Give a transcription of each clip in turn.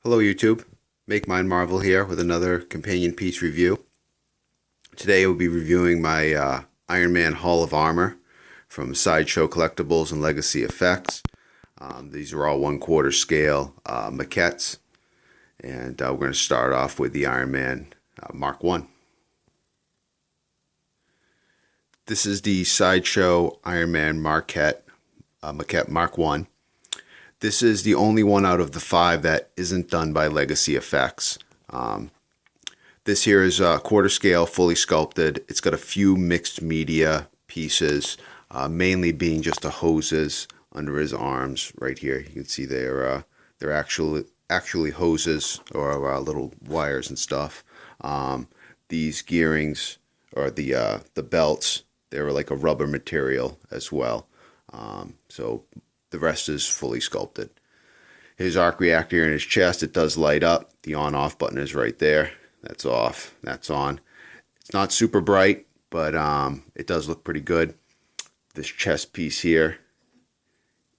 Hello YouTube, Make Mine Marvel here with another companion piece review. Today we'll be reviewing my Ironman Hall of Armor from Sideshow Collectibles and Legacy Effects. These are all 1/4 scale maquettes, and we're going to start off with the Ironman Mark 1. This is the Sideshow Ironman Maquette Mark 1. This is the only one out of the 5 that isn't done by Legacy Effects. This here is 1/4 scale, fully sculpted. It's got a few mixed media pieces, mainly being just the hoses under his arms right here. You can see they're actually hoses or little wires and stuff. These gearings or the belts, they were like a rubber material as well. So the rest is fully sculpted. His arc reactor in his chest, it does light up. The on-off button is right there. That's off. That's on. It's not super bright, but it does look pretty good. This chest piece here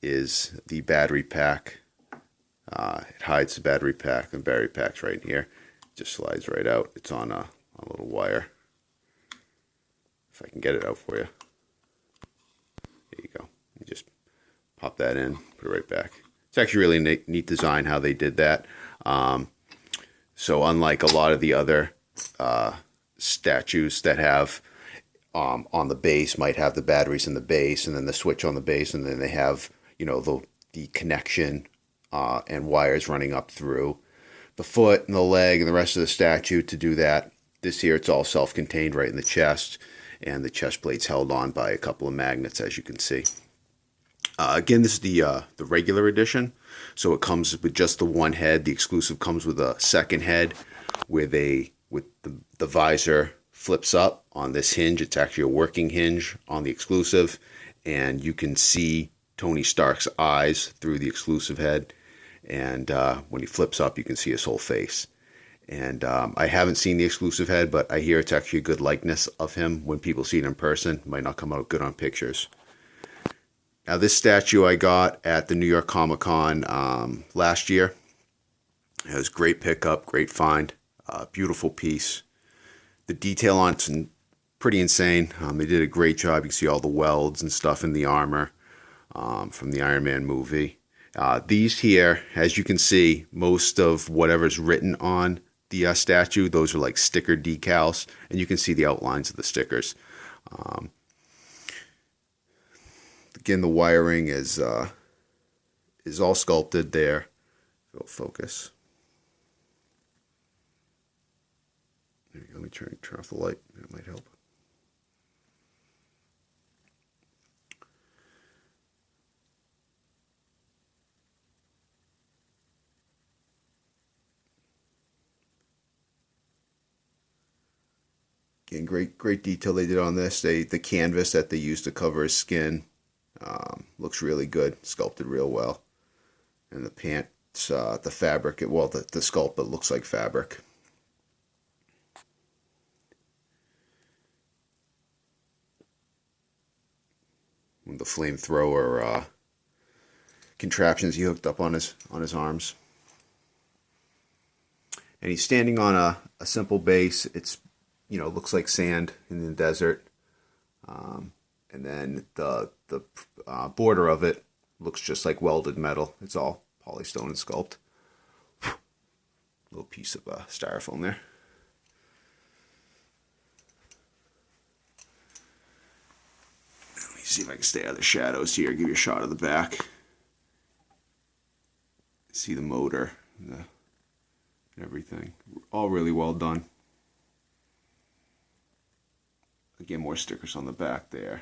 is the battery pack. It hides the battery pack. The battery pack's right in here. It just slides right out. It's on a little wire. If I can get it out for you. There you go. You just pop that in, put it right back. It's actually really neat design how they did that. So unlike a lot of the other statues that have on the base, might have the batteries in the base and then the switch on the base, and then they have, you know, the connection and wires running up through the foot and the leg and the rest of the statue to do that. This here, it's all self-contained right in the chest, and the chest plate's held on by a couple of magnets, as you can see. Again, this is the regular edition, so it comes with just the one head. The exclusive comes with a second head with the visor flips up on this hinge. It's actually a working hinge on the exclusive, and you can see Tony Stark's eyes through the exclusive head, and when he flips up, you can see his whole face. And I haven't seen the exclusive head, but I hear it's actually a good likeness of him. When people see it in person, it might not come out good on pictures. Now, this statue I got at the New York Comic Con last year. It was great pickup, great find, beautiful piece. The detail on it's pretty insane. They did a great job. You can see all the welds and stuff in the armor from the Iron Man movie. These here, as you can see, most of whatever's written on the statue, those are like sticker decals, and you can see the outlines of the stickers. Again, the wiring is all sculpted there. Go focus. There you go. Let me turn off the light. That might help. Again, great detail they did on this. The canvas that they used to cover his skin. Looks really good, sculpted real well. And the pants, the fabric, the sculpt, it looks like fabric. With the flamethrower contraptions he hooked up on his arms. And he's standing on a simple base. It's, you know, looks like sand in the desert. And then the border of it looks just like welded metal. It's all polystone and sculpt. Little piece of styrofoam there. Let me see if I can stay out of the shadows here. Give you a shot of the back. See the motor and everything. All really well done. Again, more stickers on the back there.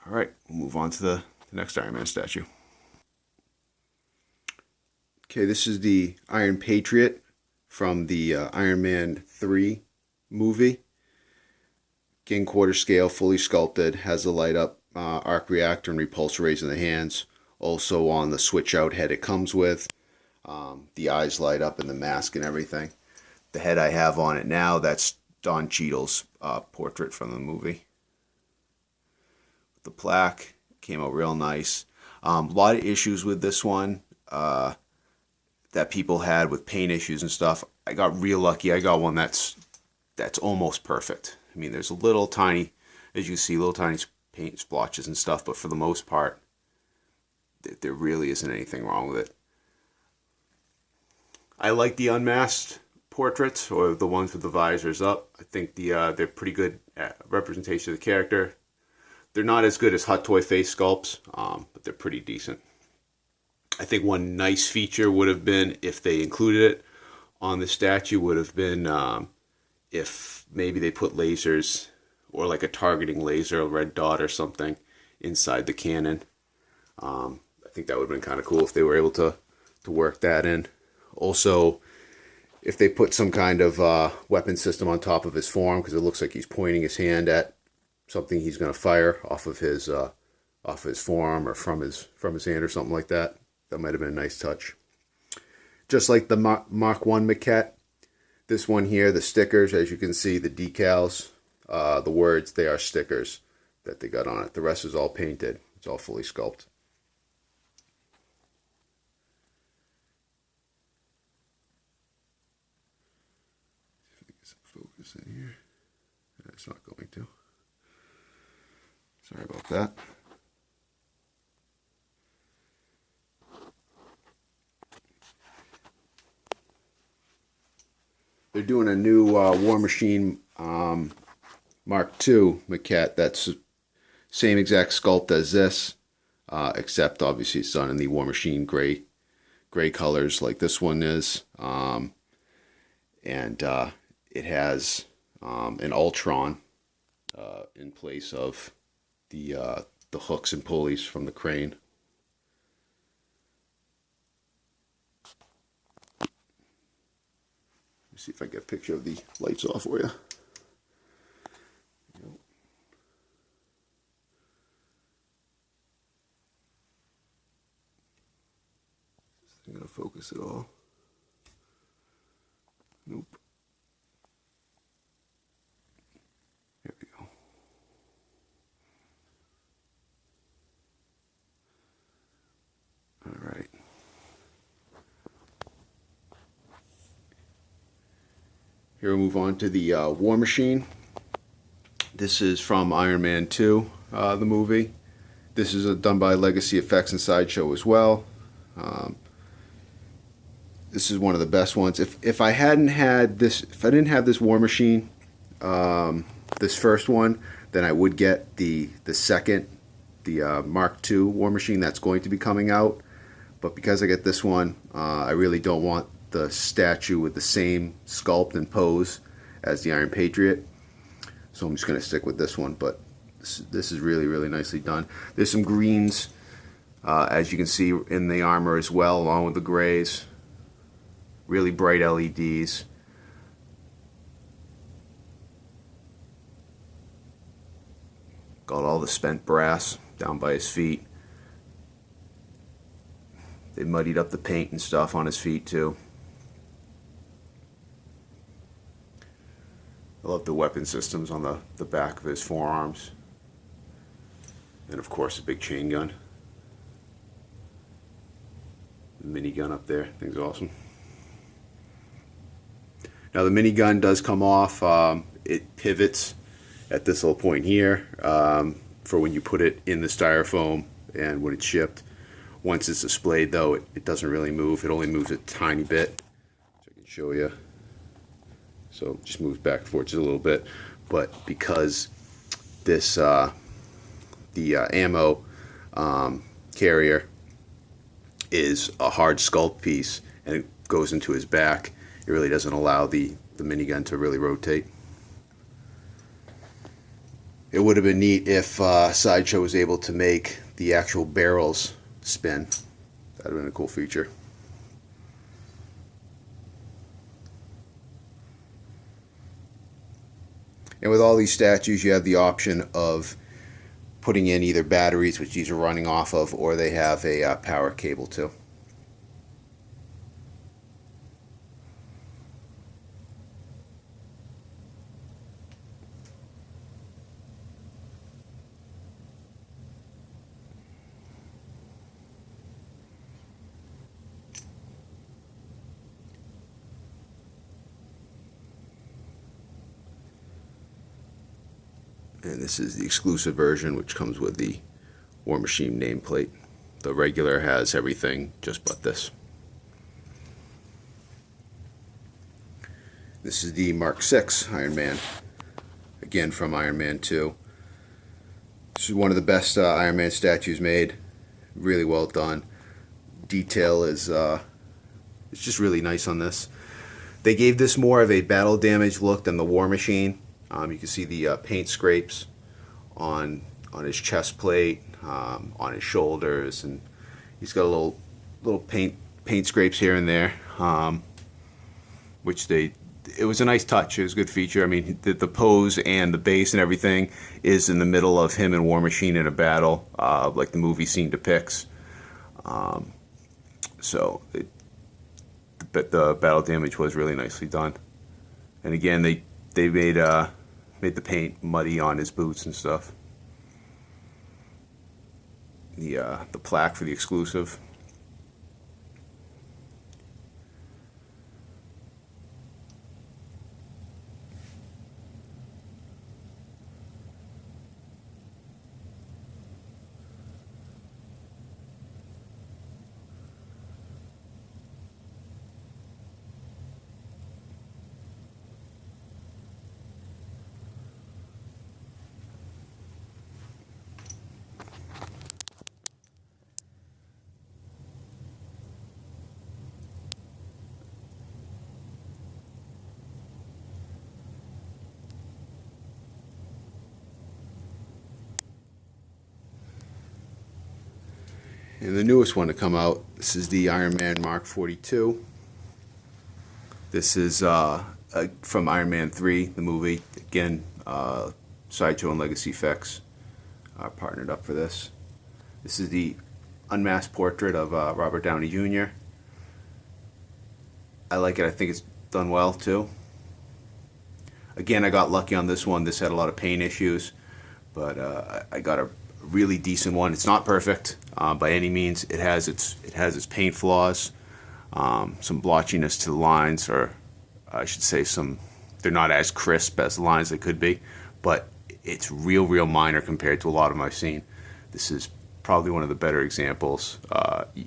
All right, we'll move on to the next Iron Man statue. Okay, this is the Iron Patriot from the Iron Man 3 movie. Again, 1/4 scale, fully sculpted, has a light up arc reactor and repulsor rays in the hands. Also on the switch out head it comes with. The eyes light up in the mask and everything. The head I have on it now, that's Don Cheadle's portrait from the movie. The plaque Came out real nice. A lot of issues with this one that people had with paint issues and stuff. I got real lucky. I got one that's almost perfect. I mean, there's a little tiny, as you see, little tiny paint splotches and stuff, but for the most part, there really isn't anything wrong with it. I like the unmasked portraits, or the ones with the visors up. I think they're pretty good representation of the character. They're not as good as Hot Toy face sculpts, but they're pretty decent. I think one nice feature would have been, if they included it on the statue, would have been if maybe they put lasers, or like a targeting laser, a red dot or something, inside the cannon. I think that would have been kind of cool if they were able to work that in. Also, if they put some kind of weapon system on top of his forearm, because it looks like he's pointing his hand at something he's going to fire off of his forearm, or from his hand, or something like that. That might have been a nice touch. Just like the Mark 1 maquette, this one here, the stickers, as you can see, the decals, the words, they are stickers that they got on it. The rest is all painted. It's all fully sculpted. Focus in here. It's not going to. Sorry about that. They're doing a new War Machine Mark II maquette that's same exact sculpt as this, except obviously it's done in the War Machine gray colors like this one is, and it has an Ultron in place of the hooks and pulleys from the crane. Let me see if I get a picture of the lights off for you. Is this going to focus at all? Nope. There we go. All right. Here we move on to the War Machine. This is from Ironman 2, the movie. This is done by Legacy Effects and Sideshow as well. This is one of the best ones. If I hadn't had this, if I didn't have this War Machine, this first one, then I would get the second, the Mark II War Machine that's going to be coming out. But because I get this one, I really don't want the statue with the same sculpt and pose as the Iron Patriot. So I'm just going to stick with this one. But this is really, really nicely done. There's some greens, as you can see, in the armor as well, along with the grays. Really bright LEDs. Got all the spent brass down by his feet. They muddied up the paint and stuff on his feet too. I love the weapon systems on the back of his forearms. And of course a big chain gun. The minigun up there, thing's awesome. Now the minigun does come off. It pivots at this little point here for when you put it in the styrofoam and when it's shipped. Once it's displayed though, it doesn't really move. It only moves a tiny bit. So I can show you. So it just moves back and forth just a little bit. But because this, the ammo carrier is a hard sculpt piece and it goes into his back, it really doesn't allow the minigun to really rotate. It would have been neat if Sideshow was able to make the actual barrels spin. That would have been a cool feature. And with all these statues, you have the option of putting in either batteries, which these are running off of, or they have a power cable too. And this is the exclusive version, which comes with the War Machine nameplate. The regular has everything just but this. This is the Mark 6 Ironman, again from Ironman 2. This is one of the best Ironman statues made. Really well done. Detail is it's just really nice on this. They gave this more of a battle damage look than the War Machine. You can see the paint scrapes on his chest plate, on his shoulders, and he's got a little paint scrapes here and there, which it was a nice touch. It was a good feature. I mean, the pose and the base and everything is in the middle of him and War Machine in a battle, like the movie scene depicts. So the battle damage was really nicely done. And again, they made the paint muddy on his boots and stuff. The plaque for the exclusive. And the newest one to come out, this is the Ironman Mark 42. This is from Ironman 3, the movie. Again, Sideshow and Legacy Effects partnered up for this. This is the unmasked portrait of Robert Downey Jr. I like it. I think it's done well, too. Again, I got lucky on this one. This had a lot of paint issues, but I got a really decent one. It's not perfect by any means. It has its paint flaws, some blotchiness to the lines, or I should say they're not as crisp as the lines they could be, but it's real minor compared to a lot of them I've seen. This is probably one of the better examples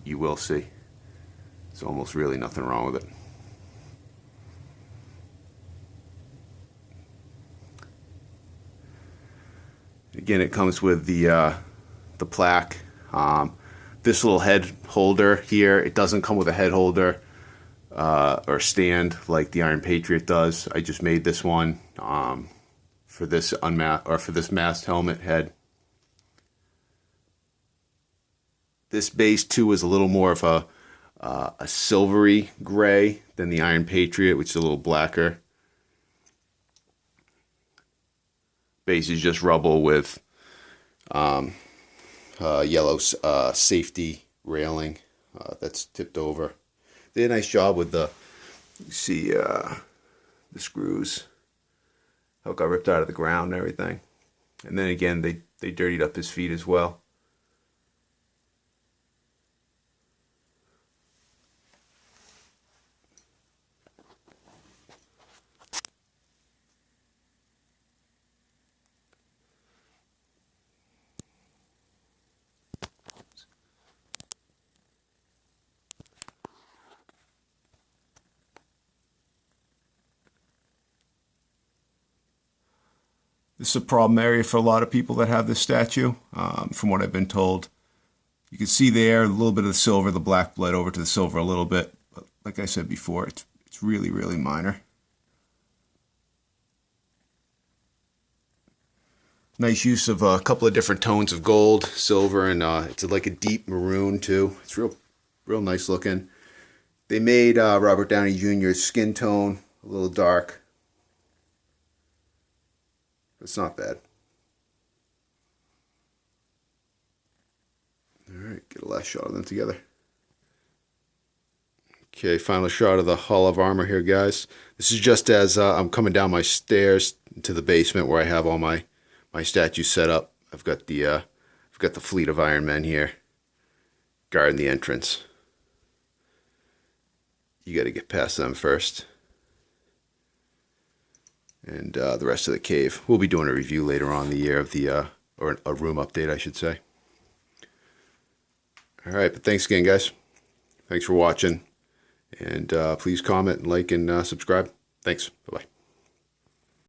you will see. There's almost really nothing wrong with it. Again, it comes with the plaque. This little head holder here, it doesn't come with a head holder or stand like the Iron Patriot does. I just made this one for this masked helmet head. This base too is a little more of a silvery gray than the Iron Patriot, which is a little blacker. Base is just rubble with yellow safety railing that's tipped over. They did a nice job with the screws, how it got ripped out of the ground and everything. And then again, they dirtied up his feet as well. This is a problem area for a lot of people that have this statue, from what I've been told. You can see there a little bit of the silver, the black bled over to the silver a little bit. But like I said before, it's really minor. Nice use of a couple of different tones of gold, silver, and it's like a deep maroon too. It's real nice looking. They made Robert Downey Jr.'s skin tone a little dark. It's not bad. Alright, get a last shot of them together. Okay, final shot of the Hall of Armor here, guys. This is just as I'm coming down my stairs to the basement where I have all my statues set up. I've got the fleet of Iron Men here guarding the entrance. You got to get past them first. and the rest of the cave. We'll be doing a review later on in the year of the, or a room update, I should say. All right, but thanks again, guys. Thanks for watching. And please comment, like, and subscribe. Thanks. Bye-bye.